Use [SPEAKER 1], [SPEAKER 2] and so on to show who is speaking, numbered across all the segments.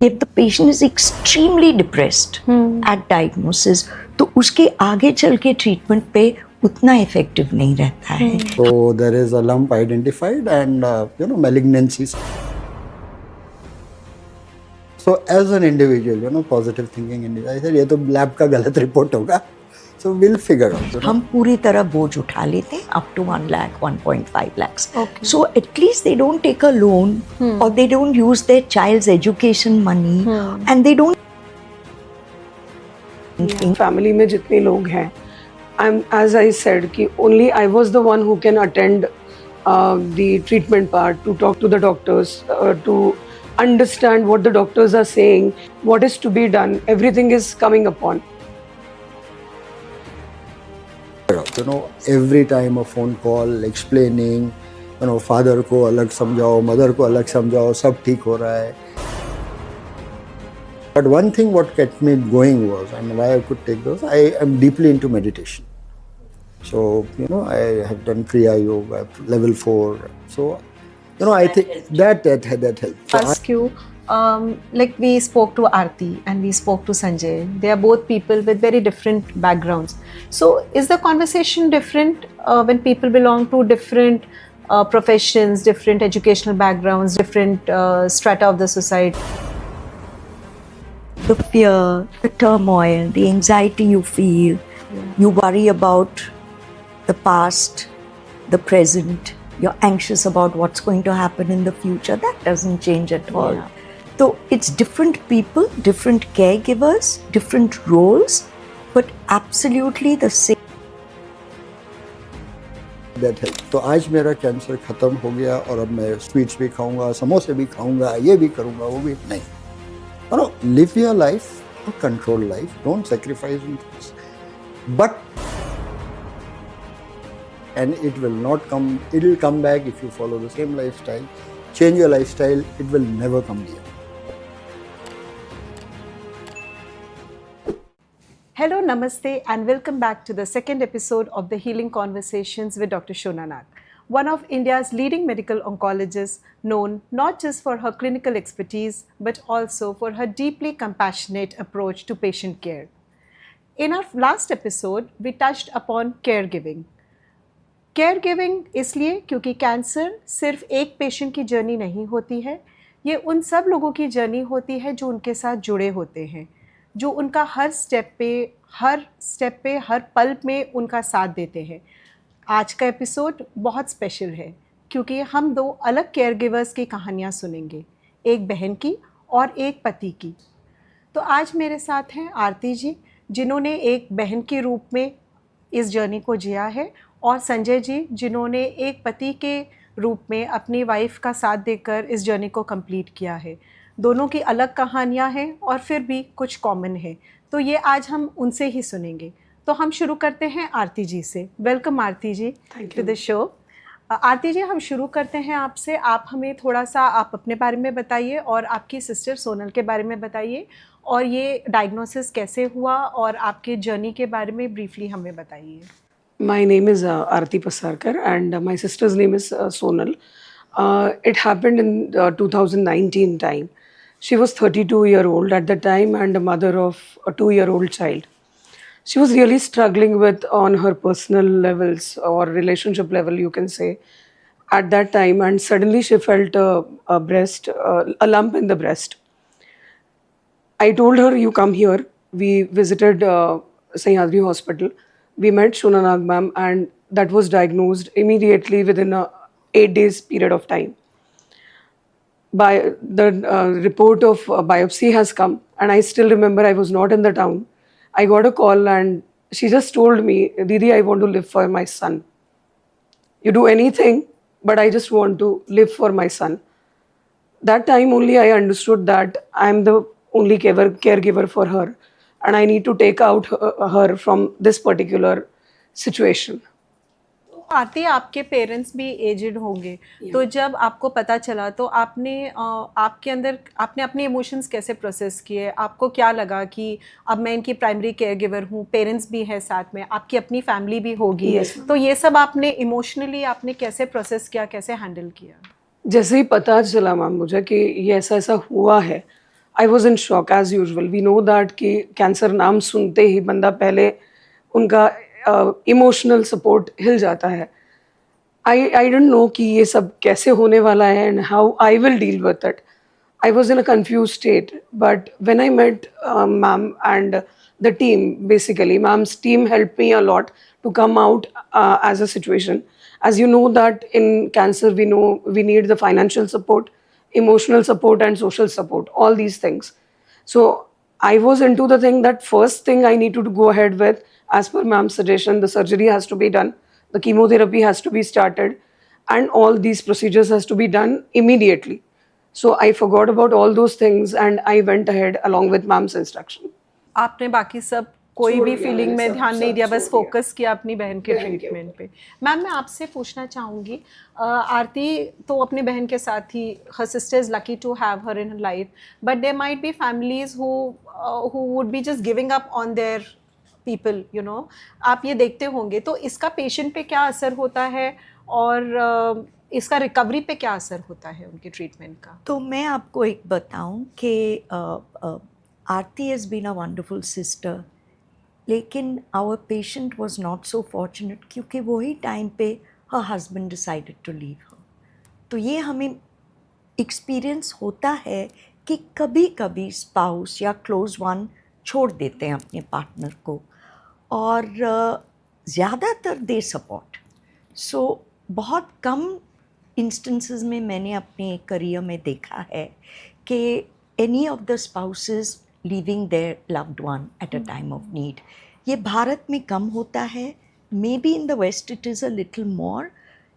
[SPEAKER 1] If the patient is extremely depressed at diagnosis, तो उसके आगे चल के ट्रीटमेंट पे उतना इफेक्टिव नहीं रहता है.
[SPEAKER 2] So there is a lump identified and malignancies. So as an individual, positive thinking individual, I said ये तो लैब का गलत रिपोर्ट होगा. So we'll figure out.
[SPEAKER 1] हम पूरी तरह बोझ उठा लेते हैं up to 1 lakh, 1.5 lakhs.
[SPEAKER 3] Okay.
[SPEAKER 1] So at least they don't take a loan or they don't use their child's education money and they don't.
[SPEAKER 3] Family में जितने लोग हैं, as I said कि only I was the one who can attend the treatment part, to talk to the doctors, to understand what the doctors are saying, what is to be done. Everything is coming upon.
[SPEAKER 2] Every time a phone call explaining, father को अलग समझाओ, mother को अलग समझाओ, सब ठीक हो रहा है. But one thing what kept me going was, and why I could take those, I am deeply into meditation. So, I have done Kriya Yoga, level 4. So, I think that helped. So
[SPEAKER 4] Ask you, like we spoke to Aarti and we spoke to Sanjay. They are both people with very different backgrounds. So, is the conversation different when people belong to different professions, different educational backgrounds, different strata of the society?
[SPEAKER 1] The fear, the turmoil, the anxiety you feel, you worry about the past, the present, you're anxious about what's going to happen in the future. That doesn't change at all.
[SPEAKER 2] Right.
[SPEAKER 1] So it's different people, different caregivers, different roles, but absolutely the same.
[SPEAKER 2] that helped. तो आज मेरा cancer खत्म हो गया और अब मैं sweets भी खाऊंगा, समोसे भी खाऊंगा, ये भी करूंगा, वो भी नहीं. Live your life, control life, don't sacrifice things. But and it will not come, it will come back if you follow the same lifestyle. Change your lifestyle, it will never come here.
[SPEAKER 4] Hello, Namaste, and welcome back to the second episode of the Healing Conversations with Dr. Shona Nag, one of India's leading medical oncologists, known not just for her clinical expertise, but also for her deeply compassionate approach to patient care. In our last episode, we touched upon caregiving. Caregiving इसलिए क्योंकि cancer सिर्फ एक patient की journey नहीं होती है, ये उन सब लोगों की जर्नी होती है जो उनके साथ जुड़े होते हैं, जो उनका हर स्टेप पे हर पल में उनका साथ देते हैं. आज का एपिसोड बहुत स्पेशल है क्योंकि हम दो अलग केयर गिवर्स की कहानियाँ सुनेंगे, एक बहन की और एक पति की. तो आज मेरे साथ हैं आरती जी, जिन्होंने एक बहन के रूप में इस जर्नी को जिया है, और संजय जी, जिन्होंने एक पति के रूप में अपनी वाइफ का साथ देकर इस जर्नी को कंप्लीट किया है. दोनों की अलग कहानियाँ हैं और फिर भी कुछ कॉमन है, तो ये आज हम उनसे ही सुनेंगे. तो हम शुरू करते हैं आरती जी से. Welcome Aarti ji to the show. Aarti ji, हम शुरू करते हैं आपसे. आप हमें थोड़ा सा आप अपने बारे में बताइए और आपकी सिस्टर सोनल के बारे में बताइए, और ये डायग्नोसिस कैसे हुआ और आपके जर्नी के बारे में ब्रीफली हमें बताइए.
[SPEAKER 3] My name is Aarti Pasarkar and my sister's name is Sonal. It happened in 2019 time. She was 32-year-old at the time and a mother of a 2-year-old child. She was really struggling with on her personal levels or relationship level, you can say, at that time, and suddenly she felt a lump in the breast. I told her, you come here. We visited Sahyadri Hospital. We met Shona Nag ma'am, and that was diagnosed immediately within a 8 days period of time. By the report of biopsy has come, and I still remember I was not in the town. I got a call and she just told me, Didi, I want to live for my son. You do anything, but I just want to live for my son. That time only I understood that I'm the only caregiver for her, and I need to take out her from this particular situation.
[SPEAKER 4] आरती, आपके parents भी aged होंगे, तो जब आपको पता चला तो आपने आपके अंदर आपने अपने इमोशंस कैसे प्रोसेस किए? आपको क्या लगा कि अब मैं इनकी प्राइमरी केयरगिवर हूँ, पेरेंट्स भी है साथ में, आपकी अपनी फैमिली भी होगी, तो ये सब आपने इमोशनली आपने कैसे प्रोसेस किया, कैसे हैंडल किया?
[SPEAKER 3] जैसे ही पता चला मैम मुझे कि ये ऐसा ऐसा हुआ है, I was in shock as usual. We know that कि कैंसर नाम सुनते ही बंदा पहले उनका इमोशनल सपोर्ट हिल जाता है. I didn't know कि ये सब कैसे होने वाला है and how I will deal with it. I was in a confused state. But when I met ma'am and the team, basically, ma'am's team helped me a lot to come out as a situation. As you know that in cancer, we know we need the financial support, emotional support and social support, all these things. So I was into the thing that first thing I need to go ahead with, as per ma'am's suggestion, the surgery has to be done, the chemotherapy has to be started, and all these procedures has to be done immediately. So I forgot about all those things and I went ahead along with ma'am's instruction.
[SPEAKER 4] आपने बाकी सब कोई
[SPEAKER 3] छोड़
[SPEAKER 4] भी
[SPEAKER 3] दिया
[SPEAKER 4] feeling
[SPEAKER 3] मैंने,
[SPEAKER 4] में
[SPEAKER 3] सब-
[SPEAKER 4] ध्यान नहीं
[SPEAKER 3] सब
[SPEAKER 4] दिया, बस
[SPEAKER 3] छोड़ दिया।
[SPEAKER 4] फोकस किया अपनी बहन के
[SPEAKER 3] बहन के
[SPEAKER 4] ट्रीटमेंट पे. मैम मैं आपसे पूछना चाहूँगी, आरती तो अपनी बहन के साथ ही, her sister is lucky to have her in life, but there might be families who would be just giving up on their people, you know, आप ये देखते होंगे. तो इसका पेशेंट पे क्या असर होता है और इसका रिकवरी पे क्या असर होता है उनकी ट्रीटमेंट का?
[SPEAKER 1] तो मैं आपको एक बताऊं कि Aarti has been a wonderful sister, लेकिन our patient was not so fortunate क्योंकि वही टाइम पे her husband decided to leave her. तो ये हमें एक्सपीरियंस होता है कि कभी कभी स्पाउस या क्लोज वन छोड़ देते हैं अपने पार्टनर को, और ज़्यादातर दे सपोर्ट. सो बहुत कम इंस्टेंसेस में मैंने अपने करियर में देखा है कि any of the spouses leaving their loved one at a time of need. ये भारत में कम होता है, maybe in the west it is a little more,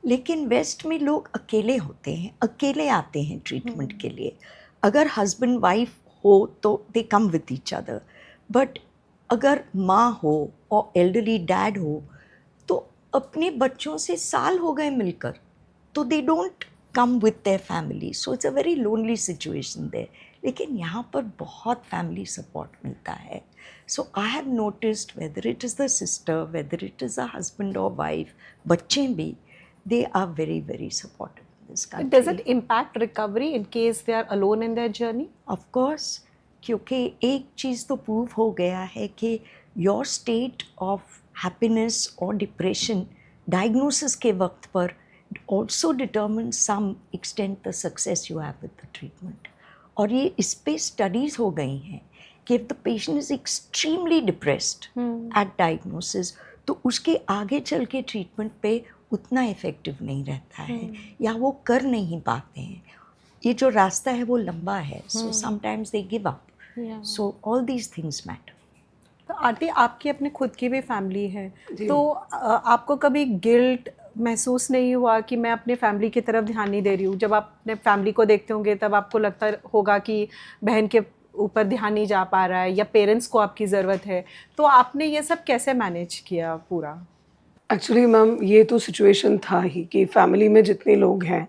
[SPEAKER 1] लेकिन वेस्ट में लोग अकेले होते हैं, अकेले आते हैं ट्रीटमेंट के लिए. अगर हस्बैंड वाइफ हो तो they come with each other, but अगर माँ हो और एल्डरली डैड हो तो अपने बच्चों से साल हो गए मिलकर, तो they don't come with their family. So it's a very lonely situation there. लेकिन यहाँ पर बहुत फैमिली सपोर्ट मिलता है. So I have noticed whether it is the sister, whether it is a husband और वाइफ, बच्चे भी, they are very very supportive in this country.
[SPEAKER 4] Does it impact recovery in case they are alone in their journey?
[SPEAKER 1] Of course, क्योंकि एक चीज़ तो prove हो गया है कि योर स्टेट ऑफ हैप्पीनेस और डिप्रेशन डायग्नोसिस के वक्त पर also determines some extent the success you have with the treatment. और ये इस पे स्टडीज़ हो गई हैं कि if the patient is extremely depressed at diagnosis, तो उसके आगे चल के ट्रीटमेंट पे उतना इफ़ेक्टिव नहीं रहता है, या वो कर नहीं पाते हैं. ये जो रास्ता है वो लंबा है. So sometimes they give up. So all these things matter.
[SPEAKER 4] तो आरती, आपकी अपने खुद की भी फैमिली है, तो आपको कभी गिल्ट महसूस नहीं हुआ कि मैं अपने फैमिली की तरफ ध्यान नहीं दे रही हूँ? जब आप अपने फैमिली को देखते होंगे तब आपको लगता होगा कि बहन के ऊपर ध्यान नहीं जा पा रहा है या पेरेंट्स को आपकी ज़रूरत है. तो आपने ये सब कैसे मैनेज किया पूरा?
[SPEAKER 3] एक्चुअली मैम ये तो सिचुएशन था ही कि फैमिली में जितने लोग हैं,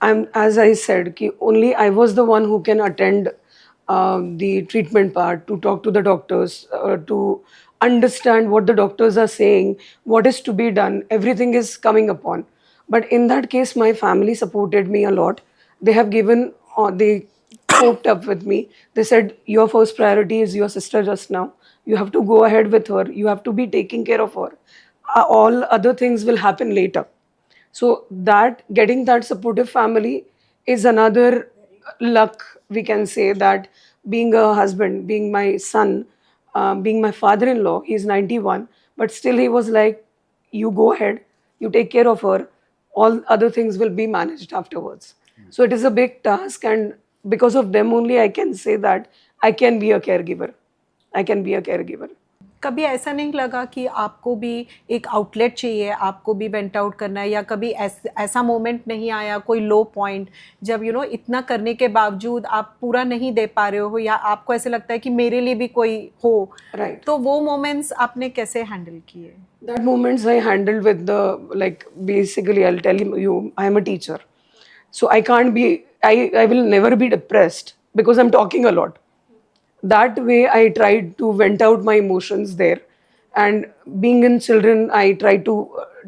[SPEAKER 3] I am as I said कि only I was the one who can attend the treatment part, to talk to the doctors, to understand what the doctors are saying, what is to be done, everything is coming upon. But in that case, my family supported me a lot. They have given, they coped up with me. They said, your first priority is your sister just now. You have to go ahead with her. You have to be taking care of her. All other things will happen later. So that getting that supportive family is another luck, we can say, that being a husband, being my son, being my father-in-law, he's 91, but still he was like, you go ahead, you take care of her, all other things will be managed afterwards. So it is a big task, and because of them only I can say that I can be a caregiver. I can be a caregiver.
[SPEAKER 4] कभी ऐसा नहीं लगा कि आपको भी एक outlet चाहिए, आपको भी वेंट आउट करना है, या कभी ऐसा मोमेंट नहीं आया, कोई लो पॉइंट जब यू नो इतना करने के बावजूद आप पूरा नहीं दे पा रहे हो, या आपको ऐसे लगता है कि मेरे लिए भी कोई हो?
[SPEAKER 3] Right.
[SPEAKER 4] तो वो मोमेंट्स आपने कैसे हैंडल किए?
[SPEAKER 3] That moments I handled with the, like, basically I'll tell you, I am a teacher. So I can't be, I will never be depressed because I'm talking a lot. That way I tried to vent out my emotions there. And being in children, I tried to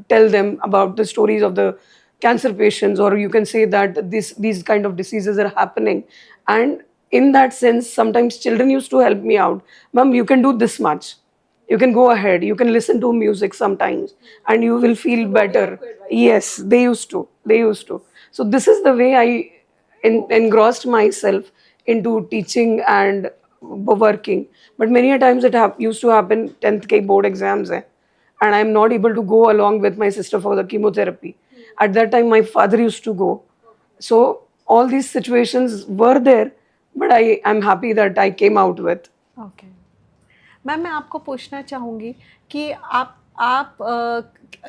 [SPEAKER 3] tell them about the stories of the cancer patients, or you can say that these kind of diseases are happening. And in that sense, sometimes children used to help me out. Mom, you can do this much. You can go ahead. You can listen to music sometimes, and you will feel better. Yes, they used to. They used to. So this is the way I engrossed myself into teaching and working. But many a times it used to happen 10th K board exams, and I'm not able to go along with my sister for the chemotherapy. At that time, my father used to go. So all these situations were there, but I'm happy that I came out with.
[SPEAKER 4] Okay ma'am, मैं आपको पूछना चाहूँगी कि आप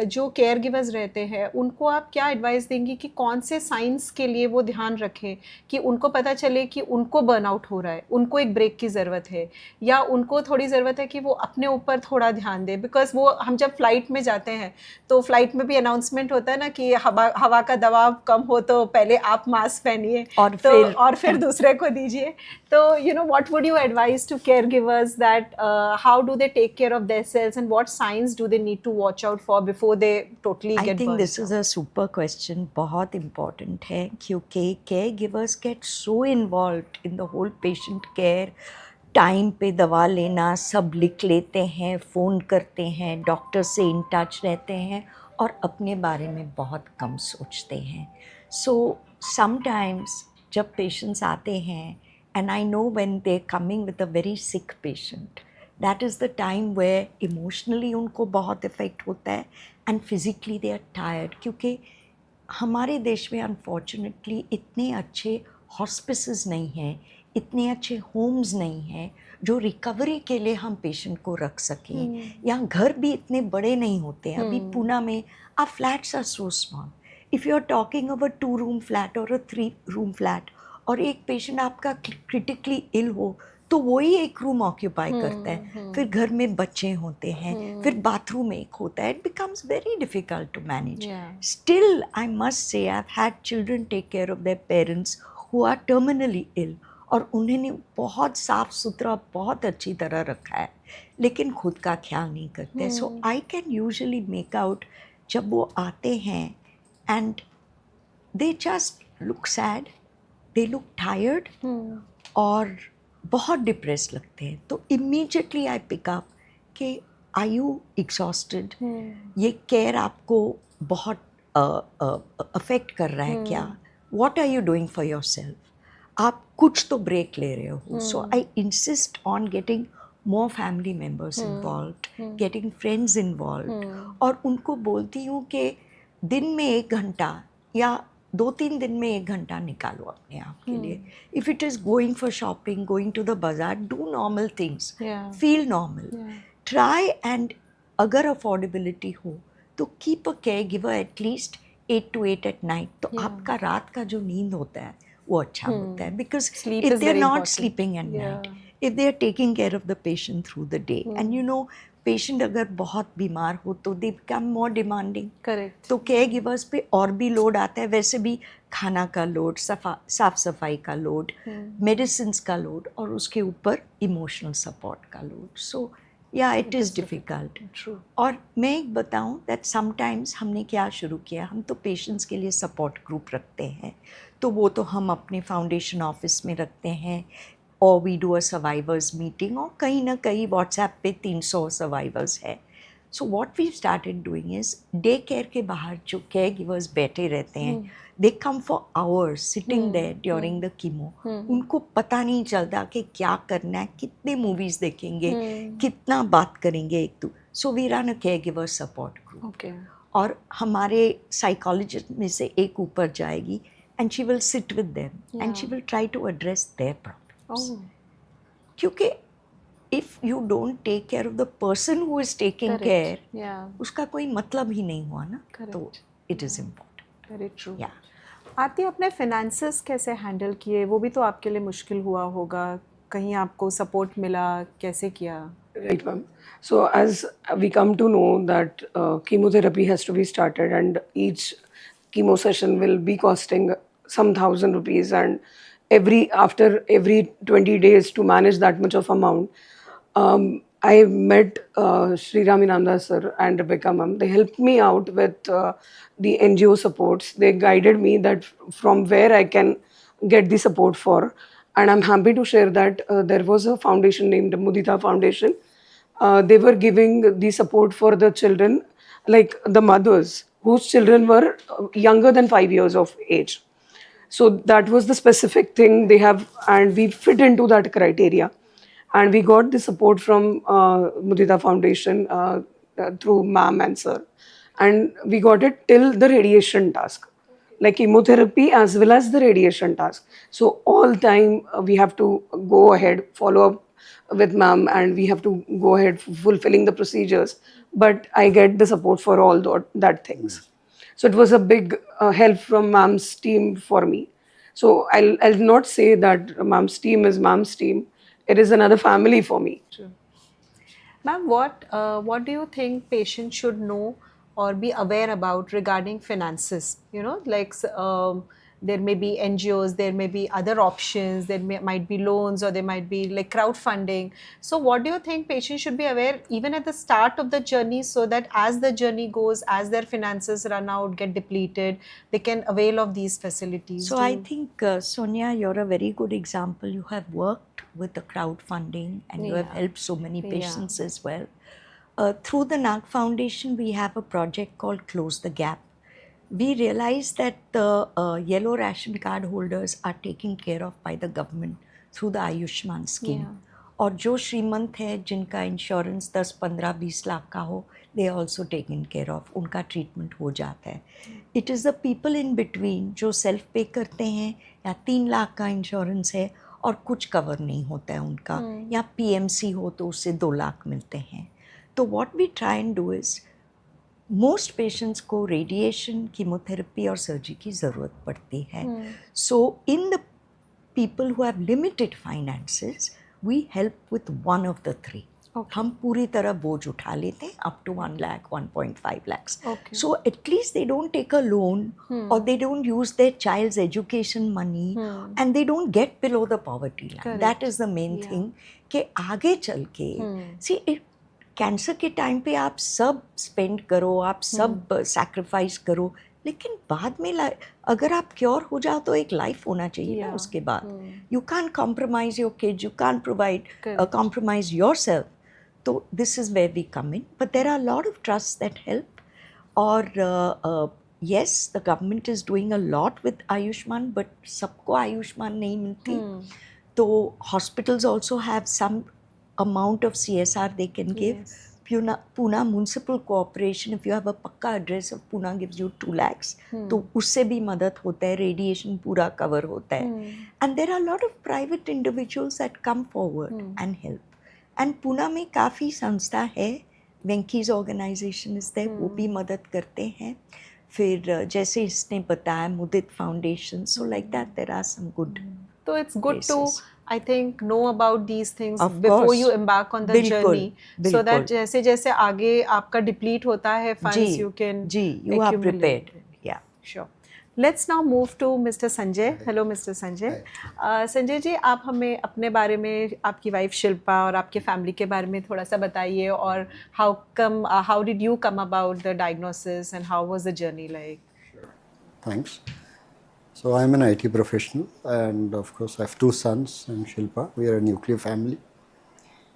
[SPEAKER 4] जो care givers रहते हैं उनको आप क्या एडवाइस देंगी कि कौन से साइंस के लिए वो ध्यान रखें कि उनको पता चले कि उनको बर्नआउट हो रहा है, उनको एक ब्रेक की ज़रूरत है, या उनको थोड़ी ज़रूरत है कि वो अपने ऊपर थोड़ा ध्यान दें? बिकॉज वो हम जब फ्लाइट में जाते हैं तो फ्लाइट में भी अनाउंसमेंट होता है ना कि हवा का दबाव कम हो तो पहले आप मास्क पहनिए और फिर दूसरे को दीजिए. तो what would you advise to caregivers that how do they take care of themselves and what signs do they need to watch out for before they totally
[SPEAKER 1] I
[SPEAKER 4] get
[SPEAKER 1] think
[SPEAKER 4] burnt
[SPEAKER 1] this
[SPEAKER 4] out?
[SPEAKER 1] is a super question. बहुत important है क्योंकि caregivers get so involved in the whole patient care. Time पे दवा लेना, सब लिख लेते हैं, फ़ोन करते हैं, डॉक्टर से इन टच रहते हैं और अपने बारे में बहुत कम सोचते हैं. सो समटाइम्स जब पेशेंट्स आते हैं, and I know when they're coming with a very sick patient, that is the time where emotionally उनको बहुत इफ़ेक्ट होता है and physically they are tired. क्योंकि हमारे देश में अनफॉर्चुनेटली इतने अच्छे हॉस्पिसेस नहीं हैं, इतने अच्छे होम्स नहीं हैं जो रिकवरी के लिए हम पेशेंट को रख सकें. यहाँ घर भी इतने बड़े नहीं होते हैं. अभी पूना में our flats are so small. If you are talking of a 2-room flat or a 3-room flat और एक पेशेंट आपका क्रिटिकली इल हो तो वही एक रूम ऑक्यूपाई करता है. फिर घर में बच्चे होते हैं, फिर बाथरूम एक होता है. It becomes very difficult to manage. Still I must say I have had children take care of their parents who are terminally ill और उन्होंने बहुत साफ सुथरा बहुत अच्छी तरह रखा है लेकिन खुद का ख्याल नहीं करते. So I can usually make out जब वो आते हैं and they just look sad, they look tired और बहुत डिप्रेस लगते हैं. तो इमीडिएटली आई पिक अप कि आर यू एग्जॉस्टेड, ये केयर आपको बहुत अफेक्ट कर रहा है क्या, what are you doing for your self, आप कुछ तो ब्रेक ले रहे हो. So I insist on getting more family members involved, getting friends involved और उनको बोलती हूँ कि दिन में 1 घंटा या 2-3 दिन में 1 घंटा निकालो अपने आप के लिए. If it is going for shopping, going to the bazaar, do normal things, feel normal. Try and अगर affordability हो तो keep a caregiver at least 8 to 8 at night. तो आपका रात का जो नींद होता है वो अच्छा होता है. Because if they're not sleeping at night, if they are taking care of the patient through the day, and you know patient अगर बहुत बीमार हो तो they become more demanding.
[SPEAKER 4] Correct.
[SPEAKER 1] तो केयर गिवर्स पे और भी लोड आता है. वैसे भी खाना का लोड, साफ सफाई का लोड, मेडिसिन का लोड और उसके ऊपर इमोशनल सपोर्ट का लोड. सो या इट इज़ डिफ़िकल्ट. और मैं एक बताऊं दैट समटाइम्स हमने क्या शुरू किया, हम तो पेशेंट्स के लिए सपोर्ट ग्रुप रखते हैं तो वो तो हम अपने फाउंडेशन ऑफिस में रखते हैं और we do a survivors meeting और कहीं ना कहीं व्हाट्सएप पे 300 सर्वाइवर्स है. So what we started doing is day care के बाहर जो केयर गिवर्स बैठे रहते हैं, they come for hours sitting there during the chemo. उनको पता नहीं चलता कि क्या करना है, कितने मूवीज़ देखेंगे, कितना बात करेंगे एक दूसरे. So we run a caregiver support group और हमारे साइकोलॉजिस्ट में से एक ऊपर जाएगी and she will sit with them and she will try to address their problems. क्योंकि if you don't take care of the person who is taking care, उसका कोई मतलब ही नहीं हुआ ना. तो it is important.
[SPEAKER 4] Very true.
[SPEAKER 1] Yeah.
[SPEAKER 4] आरती, अपने finances कैसे हैंडल किए? वो भी तो आपके लिए मुश्किल हुआ होगा. कहीं आपको सपोर्ट मिला, कैसे किया?
[SPEAKER 3] Right, ma'am. So as we come to know that chemotherapy has to be started and each chemo session will be costing some 1,000 rupees, and after every 20 days to manage that much of amount, I met Sri Raminanda sir and Rebecca ma'am. They helped me out with the NGO supports. They guided me that from where I can get the support for. And I'm happy to share that there was a foundation named Mudita Foundation. They were giving the support for the children, like the mothers whose children were younger than 5 years of age. So that was the specific thing they have, and we fit into that criteria. And we got the support from Mudita Foundation through ma'am and sir. And we got it till the radiation task, like chemotherapy as well as the radiation task. So all time we have to go ahead, follow up with ma'am, and we have to go ahead fulfilling the procedures. But I get the support for all that things. So it was a big help from ma'am's team for me. So I'll not say that ma'am's team is ma'am's team. It is another family for me.
[SPEAKER 4] Ma'am, what do you think patients should know or be aware about regarding finances? You know, like there may be NGOs, there may be other options, might be loans, or there might be like crowdfunding. So, what do you think patients should be aware even at the start of the journey, so that as the journey goes, as their finances run out, get depleted, they can avail of these facilities?
[SPEAKER 1] So I think, Sonia, you're a very good example. You have worked with the crowdfunding and you have
[SPEAKER 4] Yeah.
[SPEAKER 1] helped so many patients as well. Through the NAG Foundation, we have a project called Close the Gap. We realized that the yellow ration card holders are taken care of by the government through the Ayushman scheme. और जो श्रीमंत है जिनका insurance 10-15-20 lakh का हो, they are also taken care of, उनका treatment हो जाता है. It is the people in between जो सेल्फ पे करते हैं या 3 लाख का इंश्योरेंस है और कुछ कवर नहीं होता है उनका, या PMC हो तो उससे 2 लाख मिलते हैं. तो what we try and do is, most patients को रेडिएशन, कीमोथेरेपी और सर्जरी की ज़रूरत पड़ती है. So in the people who have limited finances, we help with one of the three. हम पूरी तरह बोझ उठा लेते हैं up to 1 lakh, 1.5 lakhs. So at least they don't take a loan or they don't use their child's education money and they don't get below the poverty line. That is the main thing. कि आगे चल के see it, cancer के time पे आप सब spend करो, आप सब सैक्रिफाइस करो, लेकिन बाद में अगर आप क्योर हो जाओ तो एक लाइफ होना चाहिए ना उसके बाद. You can compromise your kids, you can provide compromise your self. तो this is where we come in, but there are lot of trust that help. और yes, the government is doing a lot with Ayushman, but सबको आयुष्मान नहीं मिलती. तो hospitals also have some amount of CSR they can give. Pune Municipal Corporation, if you have a pakka address of Pune, gives you 2 lakhs. तो उससे भी मदद होता है, रेडिएशन पूरा कवर होता है. And there are a lot of private individuals that come forward and help. And Pune में काफ़ी संस्था है, वेंकीज ऑर्गेनाइजेशन इस there, वो भी मदद करते हैं. फिर जैसे इसने बताया मुदित foundation, so like that there are some good.
[SPEAKER 4] So it's good to, I think, know about these things
[SPEAKER 1] Of
[SPEAKER 4] before
[SPEAKER 1] course.
[SPEAKER 4] you embark on the
[SPEAKER 1] बिल्कुल,
[SPEAKER 4] journey, so
[SPEAKER 1] बिल्कुल.
[SPEAKER 4] that जैसे जैसे आगे आपका deplete होता है funds, you can
[SPEAKER 1] you are
[SPEAKER 4] accumulate.
[SPEAKER 1] prepared. Yeah.
[SPEAKER 4] Sure. Let's now move to Mr. Sanjay. Hello, Mr. Sanjay. Sanjay ji, आप हमें अपने बारे में, आपकी वाइफ शिल्पा और आपके फैमिली के बारे में थोड़ा सा बताइए. और how did you come about the diagnosis and how was the journey like?
[SPEAKER 2] Thanks. So I'm an IT professional, and of course I have 2 sons and Shilpa. We are a nuclear family.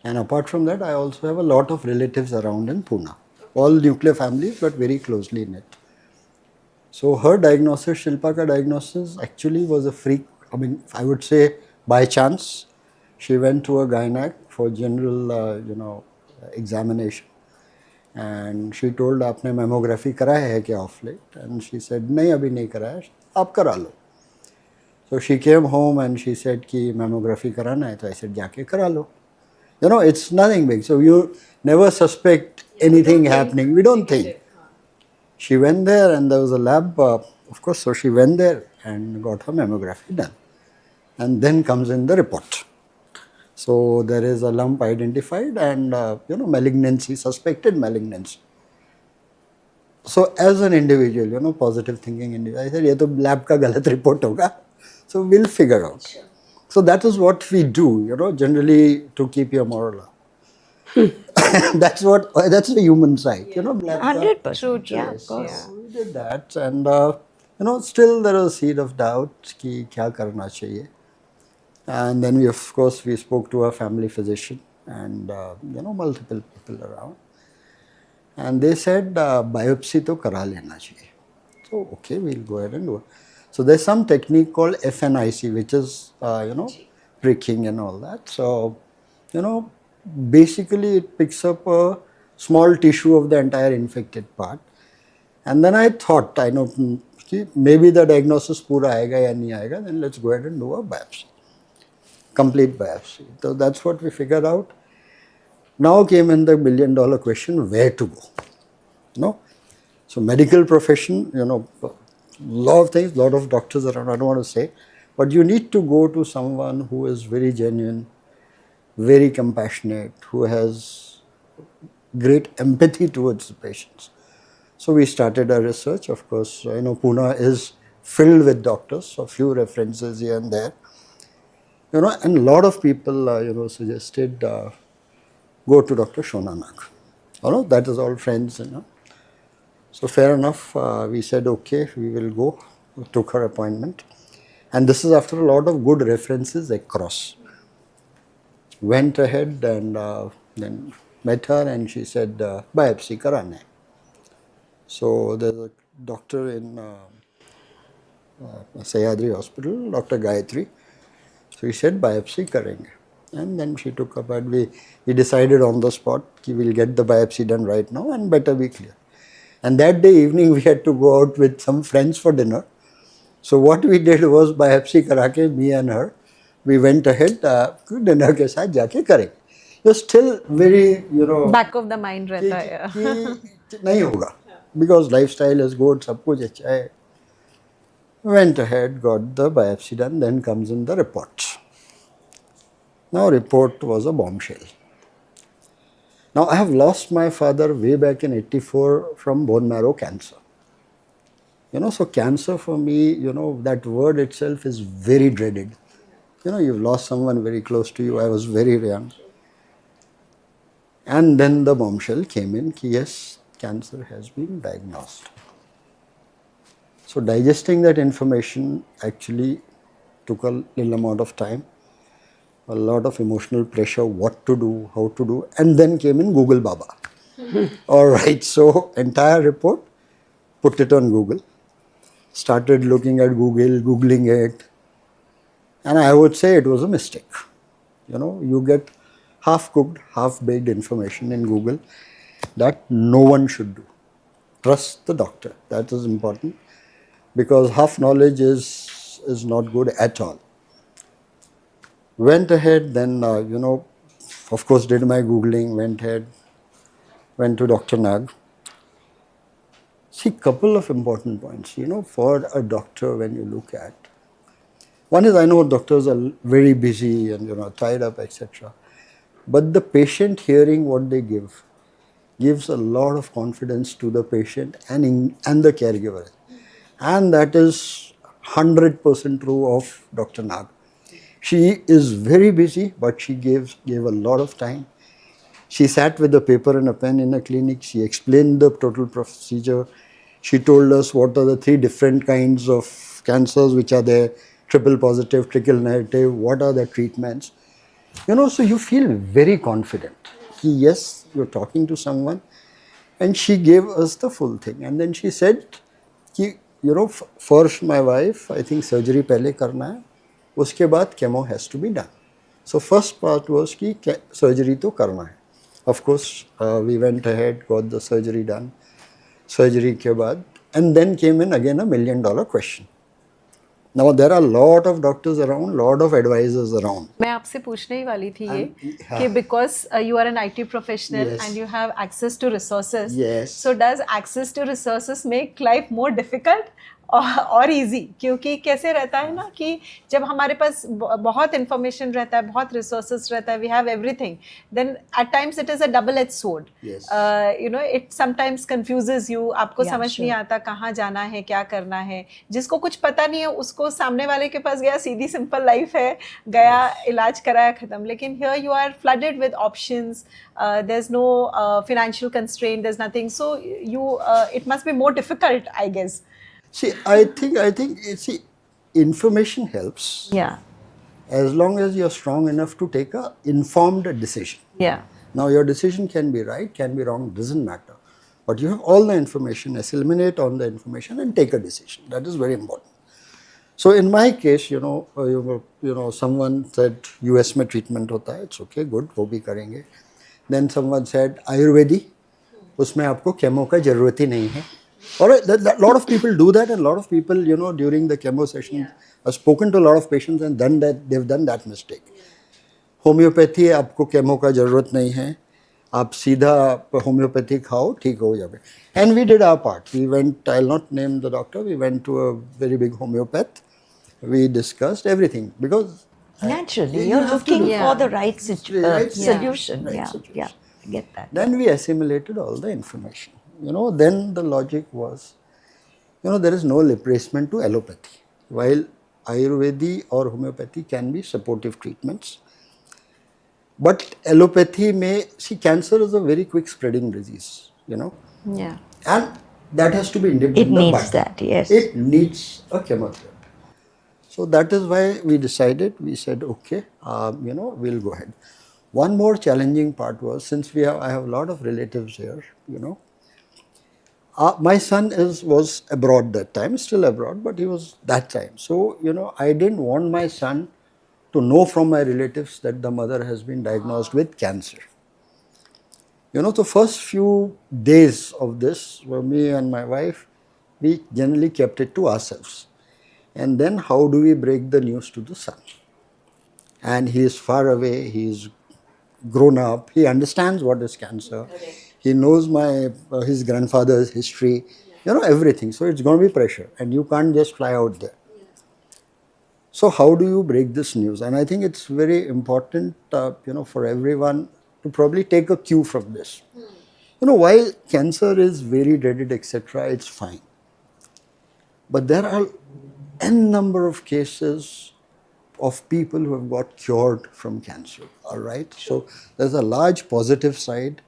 [SPEAKER 2] And apart from that, I also have a lot of relatives around in Pune. All nuclear families, but very closely knit. So her diagnosis, Shilpa ka diagnosis, actually was a freak. I mean, I would say by chance. She went to a gynac for general, examination. And she told, आपने mammography कराया है क्या off late? And she said, नहीं अभी नहीं कराया, आप करा लो. So she came home and she said कि mammography कराना है, तो I said जाके करा लो. You know, it's nothing big. So you never suspect anything happening. We don't think. She went there and there was a lab, of course, so she went there and got her mammography done. And then comes in the report. So there is a lump identified and, malignancy, suspected malignancy. So as an individual, positive thinking individual, I said, ये तो lab का गलत report होगा. So we'll figure out. So that is what we do, generally to keep your moral up. that's the human side, lab का-
[SPEAKER 1] 100%. Yeah, of
[SPEAKER 2] Yes,
[SPEAKER 1] course.
[SPEAKER 2] we did that, and still there was a seed of doubt कि क्या करना चाहिए. And then we, of course, we spoke to our family physician and multiple people around. And they said biopsy to kara lena chahiye. So okay, we'll go ahead and do it. So there's some technique called FNIC, which is pricking and all that. So basically it picks up a small tissue of the entire infected part. And then I thought, I know maybe the diagnosis pura aayega ya nahi aayega, then let's go ahead and do a biopsy, complete biopsy. So that's what we figured out. Now came in the $1 million question, where to go? So medical profession, lot of things, lot of doctors around, I don't want to say, but you need to go to someone who is very genuine, very compassionate, who has great empathy towards the patients. So we started our research. Of course, Pune is filled with doctors, so few references here and there. And a lot of people, suggested go to Dr. Shona Nag. That is all friends, So fair enough, we said, okay, we will go. We took her appointment. And this is after a lot of good references across. Went ahead and then met her and she said, biopsy karana hai. So there's a doctor in Sahyadri Hospital, Dr. Gayatri. So he said, biopsy karenge. And then she took up and we decided on the spot that we'll get the biopsy done right now and better be clear. And that day evening we had to go out with some friends for dinner. So what we did was biopsy karake, me and her, we went ahead, dinner ke saath jaake karenge. You're still very,
[SPEAKER 4] Back of the mind रहता है.
[SPEAKER 2] कि नहीं होगा, because lifestyle is good, सब कुछ अच्छा है. Went ahead, got the biopsy done, then comes in the report. Now report was a bombshell. Now I have lost my father way back in 84 from bone marrow cancer. So cancer for me, that word itself is very dreaded. You've lost someone very close to you. I was very young. And then the bombshell came in, yes, cancer has been diagnosed. So digesting that information actually took a little amount of time, a lot of emotional pressure, what to do, how to do, and then came in Google Baba. All right, so entire report, put it on Google, started looking at Google, Googling it, and I would say it was a mistake. You get half-cooked, half-baked information in Google that no one should do. Trust the doctor, that is important, because half knowledge is not good at all. Went ahead, then, of course, did my Googling, went to Dr. Nag. See, couple of important points, for a doctor when you look at. One is, I know doctors are very busy and, tied up, etc. But the patient hearing what they gives a lot of confidence to the patient and the caregiver. And that is 100% true of Dr. Nag. She is very busy, but she gave a lot of time. She sat with a paper and a pen in a clinic. She explained the total procedure. She told us what are the 3 different kinds of cancers which are there, triple positive, triple negative, what are the treatments. So you feel very confident. Yes, you're talking to someone. And she gave us the full thing. And then she said, first my wife, I think surgery pehle karna hai. उसके बाद chemo has to be done. So first part was कि surgery तो करना है. Of course, we went ahead, got the surgery done. Surgery के बाद, and then came in again $1 million question. Now there are a lot of doctors around, lot of advisors around.
[SPEAKER 4] मैं आपसे पूछने ही वाली थी ये कि because you are an IT professional
[SPEAKER 2] Yes.
[SPEAKER 4] and you have access to resources.
[SPEAKER 2] Yes.
[SPEAKER 4] So does access to resources make life more difficult और easy? क्योंकि कैसे रहता है ना कि जब हमारे पास बहुत information रहता है, बहुत resources रहता है, we have everything. Then at times it is a double-edged sword.
[SPEAKER 2] Yes.
[SPEAKER 4] It sometimes confuses you. आपको
[SPEAKER 1] Yeah,
[SPEAKER 4] समझ नहीं
[SPEAKER 1] sure.
[SPEAKER 4] आता कहाँ जाना है, क्या करना है. जिसको कुछ पता नहीं है, उसको सामने वाले के पास गया, सीधी simple life है, गया इलाज कराया खत्म. लेकिन here you are flooded with options. There's no financial constraint. There's nothing. So it must be more difficult, I guess.
[SPEAKER 2] See, I think, information helps.
[SPEAKER 1] Yeah.
[SPEAKER 2] as long as you're strong enough to take a informed decision.
[SPEAKER 1] Yeah.
[SPEAKER 2] Now your decision can be right, can be wrong, doesn't matter. But you have all the information, assimilate on the information and take a decision. That is very important. So in my case, someone said US में treatment होता है, it's okay, good, वो भी करेंगे. Then someone said Ayurvedi, उसमें आपको chemo का जरूरत ही नहीं है. All right, a lot of people do that, and a lot of people, during the chemo session, have spoken to a lot of patients and they've done that mistake. Homeopathy आपको chemo का ज़रूरत नहीं है, आप सीधा homeopathy खाओ, ठीक हो जाए. And we did our part. We went, I'll not name the doctor, we went to a very big homeopath. We discussed everything because
[SPEAKER 1] Naturally,
[SPEAKER 2] you
[SPEAKER 1] you're
[SPEAKER 2] have to
[SPEAKER 1] looking
[SPEAKER 2] do-
[SPEAKER 1] for the right
[SPEAKER 2] Right
[SPEAKER 1] solution.
[SPEAKER 2] right
[SPEAKER 1] Yeah,
[SPEAKER 2] solution.
[SPEAKER 1] yeah, I get that.
[SPEAKER 2] Then we assimilated all the information. Then the logic was, there is no replacement to allopathy. While Ayurvedi or homeopathy can be supportive treatments, but allopathy see, cancer is a very quick spreading disease,
[SPEAKER 1] Yeah.
[SPEAKER 2] and that has to be independent.
[SPEAKER 1] It needs
[SPEAKER 2] but
[SPEAKER 1] that, yes.
[SPEAKER 2] It needs a chemotherapy. So that is why we decided, we said, okay, we'll go ahead. One more challenging part was, since I have a lot of relatives here, my son was abroad that time, still abroad, but he was that time. So, I didn't want my son to know from my relatives that the mother has been diagnosed with cancer. The first few days of this, for me and my wife, we generally kept it to ourselves. And then how do we break the news to the son? And he is far away, he is grown up, he understands what is cancer, he knows his grandfather's history, everything. So it's going to be pressure and you can't just fly out there. So how do you break this news? And I think it's very important, for everyone to probably take a cue from this. While cancer is very dreaded, etc., it's fine. But there are n number of cases of people who have got cured from cancer, all right? So there's a large positive side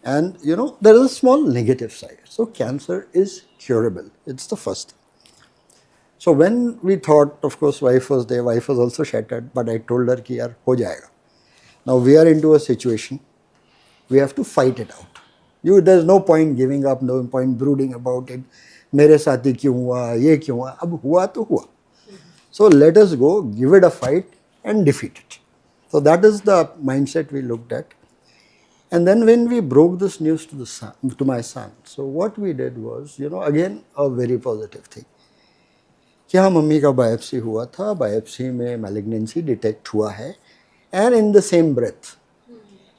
[SPEAKER 2] and, there is a small negative side. So cancer is curable. It's the first thing. So when we thought, of course, wife was there, wife was also shattered, but I told her ki yaar, ho jayega. Now we are into a situation, we have to fight it out. There's no point giving up, no point brooding about it. मेरे साथ ही क्यों हुआ, ये क्यों हुआ, अब हुआ तो हुआ. So let us go, give it a fight and defeat it. So that is the mindset we looked at. And then when we broke this news to my son, so what we did was, again a very positive thing. कि हाँ mummy का biopsy हुआ था, biopsy में malignancy detect हुआ है, and in the same breath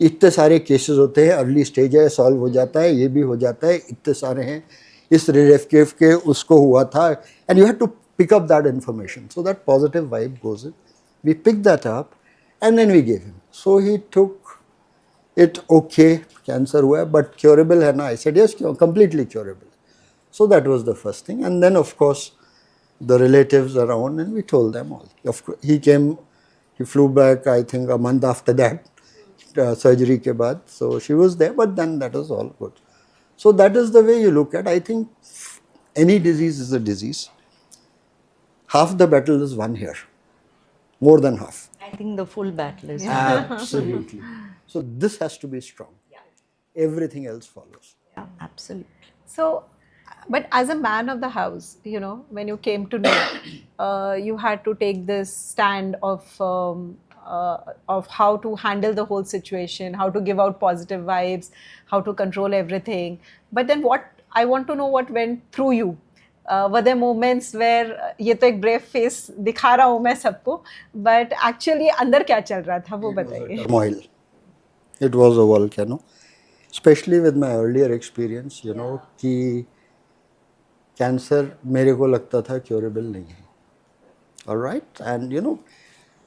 [SPEAKER 2] इतने सारे केसेस होते हैं, अर्ली स्टेज है, सॉल्व हो जाता है, ये भी हो जाता है, इतने सारे हैं, इस रिलेटिव के उसको हुआ था, and you have to pick up that information. So that positive vibe goes in. We picked that up and then we gave him. So he took it, okay, cancer हुआ, but curable है ना? I said, yes, completely curable. So that was the first thing. And then of course, the relatives around and we told them all. He came, he flew back, I think a month after that, surgery ke baad. So she was there, but then that was all good. So that is the way you look at. I think any disease is a disease. Half the battle is won here, more than half.
[SPEAKER 1] I think the full battle is
[SPEAKER 2] Absolutely. So this has to be strong. Everything else follows.
[SPEAKER 1] yeah, absolutely.
[SPEAKER 4] So, but as a man of the house, when you came to know, you had to take this stand of how to handle the whole situation, how to give out positive vibes, how to control everything. But then I want to know what went through you. Were there moments where ये तो एक brave face दिखा रहा हूँ मैं सबको, but actually अंदर क्या चल रहा था वो बताइए.
[SPEAKER 2] Turmoil. It was a volcano. Especially with my earlier experience, कि cancer मेरे को लगता था curable नहीं है. All right, and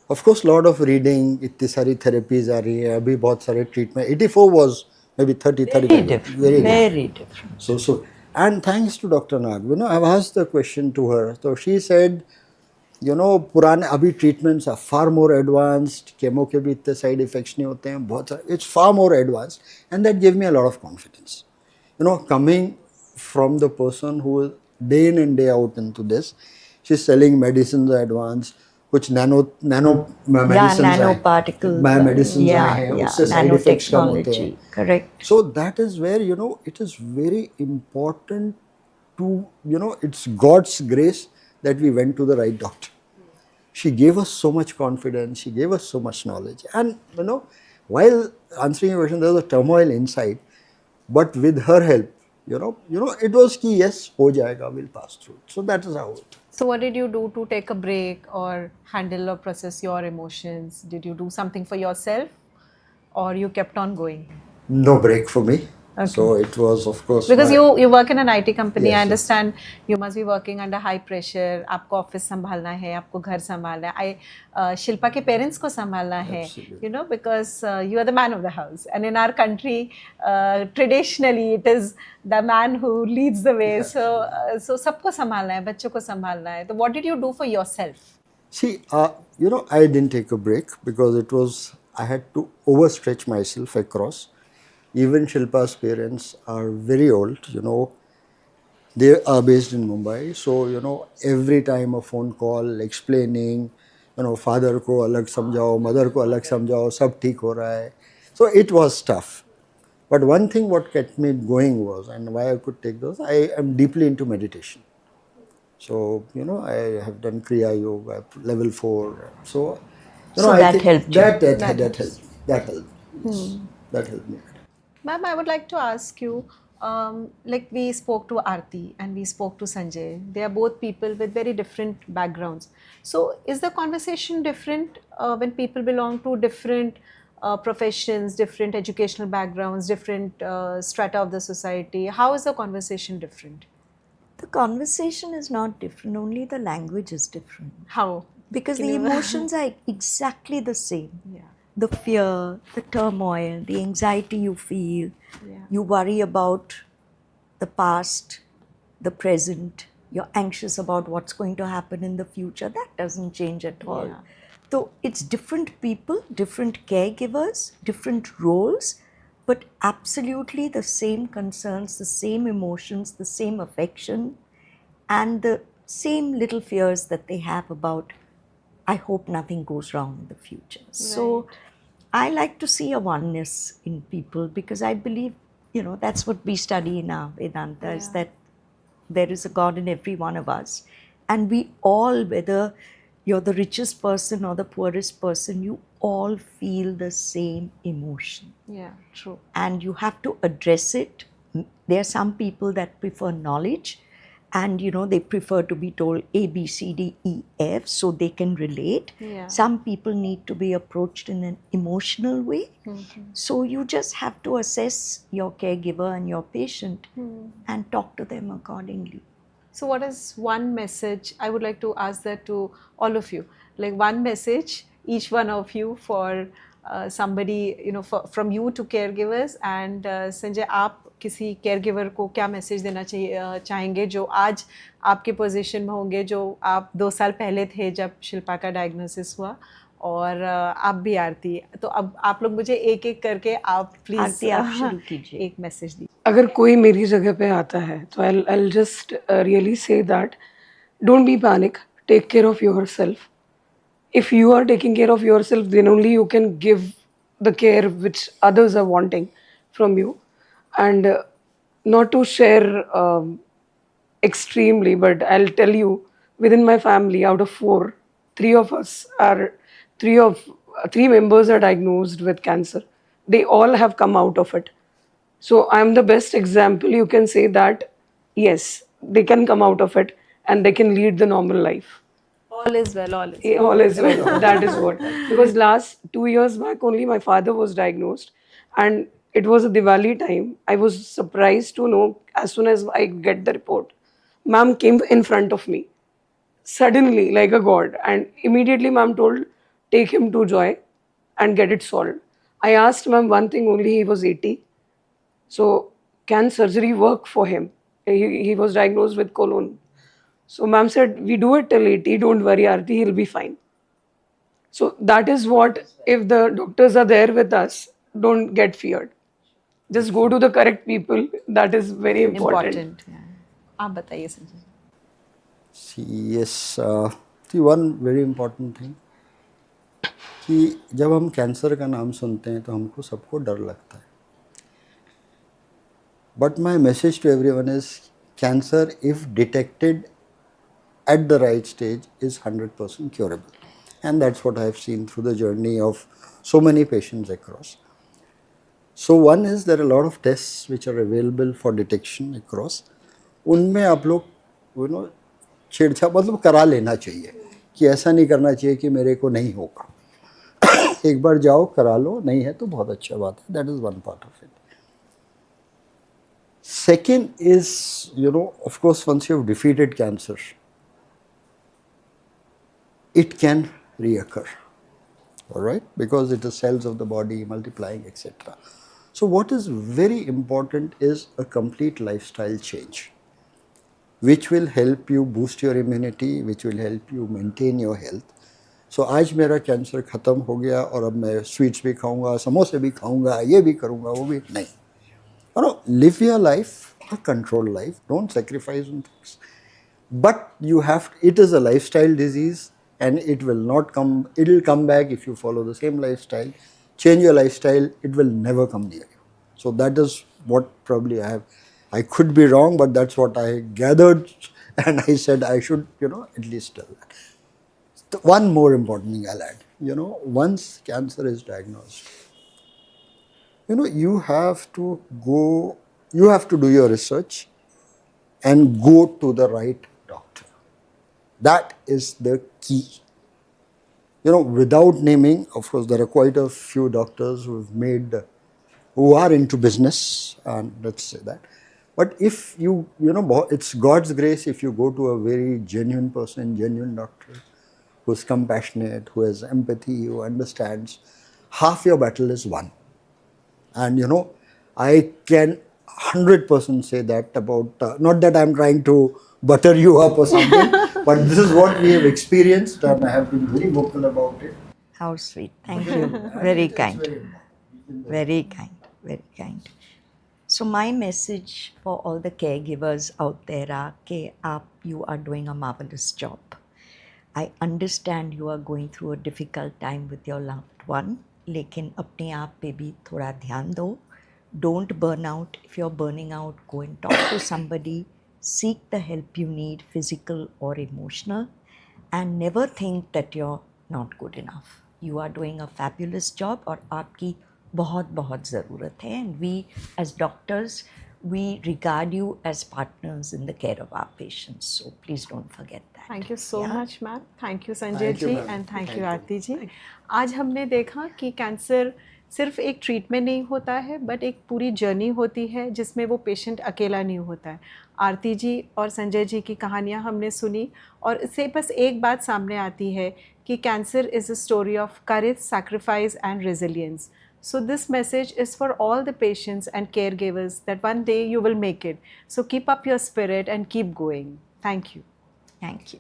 [SPEAKER 2] of course lot of reading, इतनी सारी therapies आ रही है, अभी बहुत सारे treatment. 84 was maybe 30.
[SPEAKER 1] Very different.
[SPEAKER 2] So. And thanks to Dr. Nag, I've asked the question to her. So she said, पुराने अभी treatments are far more advanced, chemo के भी इतने side effects नहीं होते हैं, बहुत सारे, it's far more advanced, and that gave me a lot of confidence. Coming from the person who is day in and day out into this, she's selling medicines advanced, कुछ nano nano
[SPEAKER 1] Yeah,
[SPEAKER 2] medicine
[SPEAKER 1] nanoparticles.
[SPEAKER 2] Medicine
[SPEAKER 1] Yeah,
[SPEAKER 2] आए हैं,
[SPEAKER 1] yeah,
[SPEAKER 2] उससे side effects कम होते हैं.
[SPEAKER 1] nanotechnology. Correct.
[SPEAKER 2] So that is where, it is very important to, it's God's grace that we went to the right doctor. She gave us so much confidence, she gave us so much knowledge. And, while answering your question, there was a turmoil inside, but with her help, it was ki, yes, ho jayega, we'll pass through it. So that is how it.
[SPEAKER 4] So, what did you do to take a break or handle or process your emotions? Did you do something for yourself or you kept on going?
[SPEAKER 2] No break for me.
[SPEAKER 4] Okay.
[SPEAKER 2] So it was, of course,
[SPEAKER 4] Because you work in an IT company,
[SPEAKER 2] Yes,
[SPEAKER 4] I
[SPEAKER 2] yes.
[SPEAKER 4] understand you must be working under high pressure. आपको office संभालना है, आपको घर संभालना है. शिल्पा के parents को संभालना है.
[SPEAKER 2] Absolutely.
[SPEAKER 4] Because you are the man of the house, and in our country, traditionally it is the man who leads the way. So सबको संभालना है, बच्चों को संभालना है. So what did you do for yourself?
[SPEAKER 2] See, I didn't take a break because I had to overstretch myself across. Even Shilpa's parents are very old, they are based in Mumbai. So, every time a phone call explaining, father ko alag samjhao, mother ko alag samjhao, sab theek ho raha hai. So, it was tough. But one thing what kept me going was, and why I could take those, I am deeply into meditation. So, I have done Kriya Yoga, level 4. So,
[SPEAKER 1] So
[SPEAKER 2] I
[SPEAKER 1] that
[SPEAKER 2] think
[SPEAKER 1] helped you.
[SPEAKER 2] That helped.
[SPEAKER 4] helps.
[SPEAKER 2] That helped. Yes. That helped me.
[SPEAKER 4] Ma'am, I would like to ask you, like we spoke to Aarti and we spoke to Sanjay. They are both people with very different backgrounds. So, is the conversation different when people belong to different professions, different educational backgrounds, different strata of the society? How is the conversation different?
[SPEAKER 1] The conversation is not different, only the language is different.
[SPEAKER 4] How?
[SPEAKER 1] Because
[SPEAKER 4] Can
[SPEAKER 1] the
[SPEAKER 4] you-
[SPEAKER 1] emotions are exactly the same.
[SPEAKER 4] Yeah.
[SPEAKER 1] The fear, the turmoil, the anxiety you feel.
[SPEAKER 4] Yeah.
[SPEAKER 1] You worry about the past, the present. You're anxious about what's going to happen in the future. That doesn't change at all.
[SPEAKER 4] Yeah.
[SPEAKER 1] So it's different people, different caregivers, different roles, but absolutely the same concerns, the same emotions, the same affection, and the same little fears that they have about, I hope nothing goes wrong in the future. So I like to see a oneness in people because I believe, that's what we study in our Vedanta is that there is a God in every one of us. And we all, whether you're the richest person or the poorest person, you all feel the same emotion.
[SPEAKER 4] Yeah, true.
[SPEAKER 1] And you have to address it. There are some people that prefer knowledge and they prefer to be told A, B, C, D, E, F so they can relate.
[SPEAKER 4] Yeah.
[SPEAKER 1] Some people need to be approached in an emotional way. So you just have to assess your caregiver and your patient and talk to them accordingly.
[SPEAKER 4] So, what is one message? I would like to ask that to all of you. Like one message, each one of you for somebody, from you to caregivers. And Sanjay, आप किसी caregiver को क्या message देना चाहेंगे जो आज आपके position में होंगे, जो आप 2 साल पहले थे जब शिल्पा का diagnosis हुआ, और आप भी आरती. तो अब आप लोग मुझे एक एक करके आप प्लीज
[SPEAKER 1] आरती, आप शुरू कीजिए.
[SPEAKER 4] एक मैसेज दीजिए.
[SPEAKER 3] अगर कोई मेरी जगह पे आता है तो I'll just really say that don't be panic, take care of yourself. If you are taking care of yourself, then only you can give the care which others are wanting from you. And not to share extremely, but I'll tell you, within my family, out of 4, 3 of us are 3 members are diagnosed with cancer. They all have come out of it. So I'm the best example. You can say that yes, they can come out of it and they can lead the normal life.
[SPEAKER 4] All is well, all is well.
[SPEAKER 3] All is well. That is what. Because last 2 years back only my father was diagnosed, and it was a Diwali time. I was surprised to know as soon as I get the report. Ma'am came in front of me suddenly like a god, and immediately ma'am told, take him to Joy and get it solved. I asked ma'am one thing only, he was 80. So can surgery work for him? He was diagnosed with colon. So ma'am said, we do it till 80, don't worry Aarti, he'll be fine. So that is what, if the doctors are there with us, don't get feared. Just go to the correct people. That is very important.
[SPEAKER 4] Important. आप बताइए Sanjay.
[SPEAKER 2] See, yes, See, one very important thing कि जब हम cancer का नाम सुनते हैं तो हमको सबको डर लगता है. But my message to everyone is cancer, if detected at the right stage, is 100% curable. And that's what I have seen through the journey of so many patients across. So one is there are a lot of tests which are available for detection across. उनमें आप लोग you know छेड़छाड़ मतलब करा लेना चाहिए कि ऐसा नहीं करना चाहिए कि मेरे को नहीं होगा. एक बार जाओ करा लो, नहीं है तो बहुत अच्छा बात है. That is one part of it. Second is, of course, once you have defeated cancer, it can reoccur, all right, because it is cells of the body multiplying, etc. So what is very important is a complete lifestyle change, which will help you boost your immunity, which will help you maintain your health. So आज मेरा cancer ख़त्म हो गया और अब मैं sweets भी खाऊंगा, समोसे भी खाऊंगा, ये भी करूंगा, वो भी नहीं. Live your life, a controlled life. Don't sacrifice on things. But you have. It is a lifestyle disease, and it will not come. It will come back if you follow the same lifestyle. Change your lifestyle. It will never come near you. So that is what probably I have. I could be wrong, but that's what I gathered, and I said I should, at least tell that. One more important thing I'll add. Once cancer is diagnosed, you have to do your research and go to the right doctor. That is the key. Without naming, of course, there are quite a few doctors who are into business, and let's say that. But if it's God's grace if you go to a very genuine person, genuine doctor, who's compassionate, who has empathy, who understands, half your battle is won. And I can 100% say that about, not that I'm trying to butter you up or something, but this is what we have experienced and I have been very vocal about it.
[SPEAKER 1] How sweet. Thank you. Very kind. Very kind. Very kind. So my message for all the caregivers out there are that you are doing a marvelous job. I understand you are going through a difficult time with your loved one. लेकिन अपने आप पे भी थोड़ा ध्यान दो. Don't burn out. If you're burning out, go and talk to somebody. Seek the help you need, physical or emotional. And never think that you're not good enough. You are doing a fabulous job और आपकी बहुत बहुत ज़रूरत है. And we as doctors, we regard you as partners in the care of our patients. So please don't forget that.
[SPEAKER 4] Thank you so much, ma'am. Thank you, Sanjay
[SPEAKER 2] Thank you,
[SPEAKER 4] ji,
[SPEAKER 2] ma'am.
[SPEAKER 4] and thank you,
[SPEAKER 2] Thank
[SPEAKER 4] आरती जी. आज हमने देखा कि cancer सिर्फ एक treatment नहीं होता है, but एक पूरी जर्नी होती है जिसमें वो पेशेंट अकेला नहीं होता है. आरती जी और संजय जी की कहानियाँ हमने सुनी और इससे बस एक बात सामने आती है कि cancer is a story of courage, sacrifice and resilience. So this message is for all the patients and caregivers that one day you will make it. So keep up your spirit and keep going. Thank you.
[SPEAKER 1] Thank you.